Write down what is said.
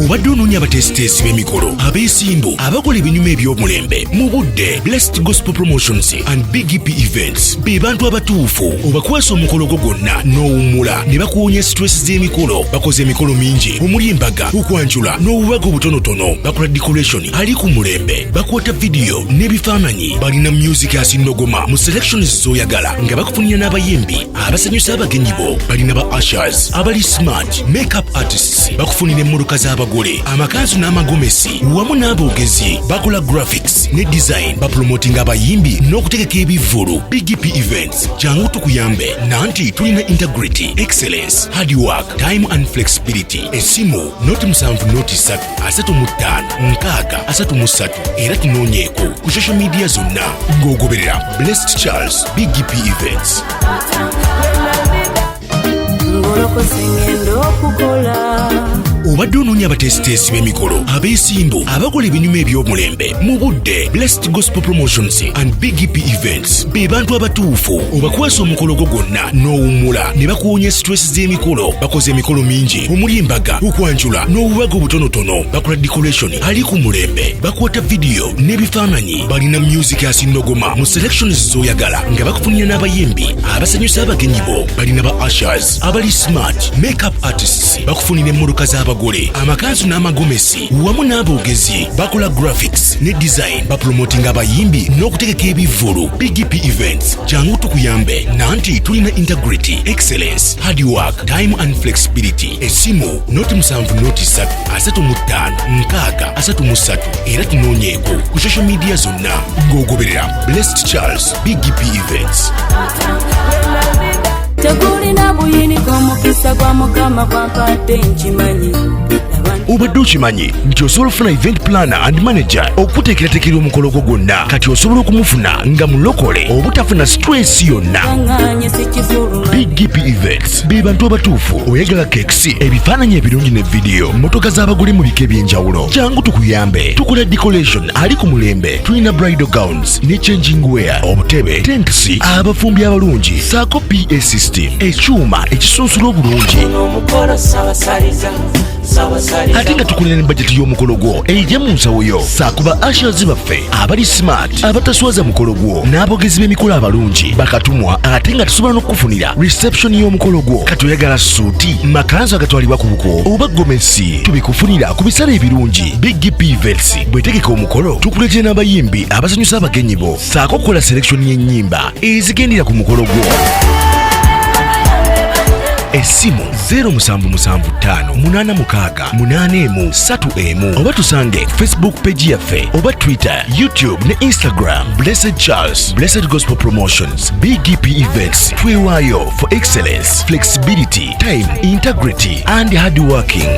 obadde onoonya abatesiteesi b'emikolo abeesimbu abakola ebinyuma eby'omulembe mu budde. Blessed Gospel Promotions and BGPevents be bantu abatuufu obakwasa omukolo gwo gwonna n'owummula ne bakuwonya stress z'emikolo. Bakoze emikolo mingi omuli embaga, okwanjula n'obubaga obutonotono. Bakola decoration ali ku mulembe, bakwata vidiyo n'ebifaananyi. Balina music asinnogoma mu selections z'oyagala nga bakufunira n'abayimbi abasanyusa abagenyi bo. Balina ba ushers abali smart, makeup artists bakufunira emmotoka z'abagole, amakanzu n'amagomesi wamu n'aboogezi. Bakola graphics ne design, bapromotinga abayimbi n'okutegeka ebivvulu. BGPevents jangu tukuyambe nanti tulina integrity, excellence, hardwork, time and flexibility. Esimu noti 7 noti 3 35 633 era tunoonyeeko ku social media zonna ng'ogoberera Blessed Charles BGPevents. Obadde onoonya abatesiteesi b'emikolo abeesimbu abakola ebinyuma eby'omulembe mu budde. Blessed Gospel Promotions and BGPevents be bantu abatuufu obakwasa omukolo gwo gwonna n'owummula ne bakuwonya stress z'emikolo. Bakoze emikolo mingi omuli embaga, okwanjula n'obubaga obutonotono. Bakola decoration ali ku mulembe, bakwata vidiyo n'ebifaananyi. Balina music asinnogoma mu selections z'oyagala nga bakufunira n'abayimbi abasanyusa abagenyi bo. Balina ba ushers abali smart, makeup artists bakufunira emmotoka z'abagole, amakanzu n'amagomesi wamu n'aboogezi. Bakola graphics ne design, bapromotinga abayimbi n'okutegeka ebivvulu. BGPevents jangu tukuyambe nanti tulina integrity, excellence, hardwork, time and flexibility. Esimu noti 7 noti 3 35 633 era tunoonyeeko ku social media zonna ng'ogoberera Blessed Charles BGPevents. Tegulina buyiniko omukisa gwa Mukama gwampadde nkimanyi. Obadde okimanyi nti osobola okufuna event planner and manager okuteekerateekera omukolo gwo gwonna. Kati osobola okumufuna nga mulokole obutafuna stress yonna. BGPevents be bantu abatuufu oyagala kekisi, ebifaananyi ebirungi ne vidiyo, mmotoka z'abagole mu bika eby'enjawulo. Jangu tukuyambe. Tukola decoration ali ku mulembe, tulina bridal gowns ne changing wear, obutebe, tents, abafumbi abalungi, saako PA system, ekyuma ekisunsula obulungi. Ate nga tukulira ne budget y'omukolo gwo ejja mu nsawo yo. Saakuba ushers baffe abali smart, abataswaza mukolo gwo n'abogezi b'emikolo abalungi bakatumwa. Ate nga tusobola n'okukufunira reception y'omukolo gwo. Kati oyagala suuti, makanzu agatwalibwa ku buko oba gomesi, tubikufunira ku bisale ebirungi. BGPevents bwetegeka omukolo tukuleetera n'abayimbi abasanyusa abagenyi bo, saako okukola selection y'ennyimba ezigendera ku mukolo gwo. Esimu 07758683 oba tusange Facebook page yaffe oba Twitter, YouTube ne Instagram. Blessed Charles, Blessed Gospel Promotions, BGPevents. Twewaayo for excellence, flexibility, time, integrity and hard working.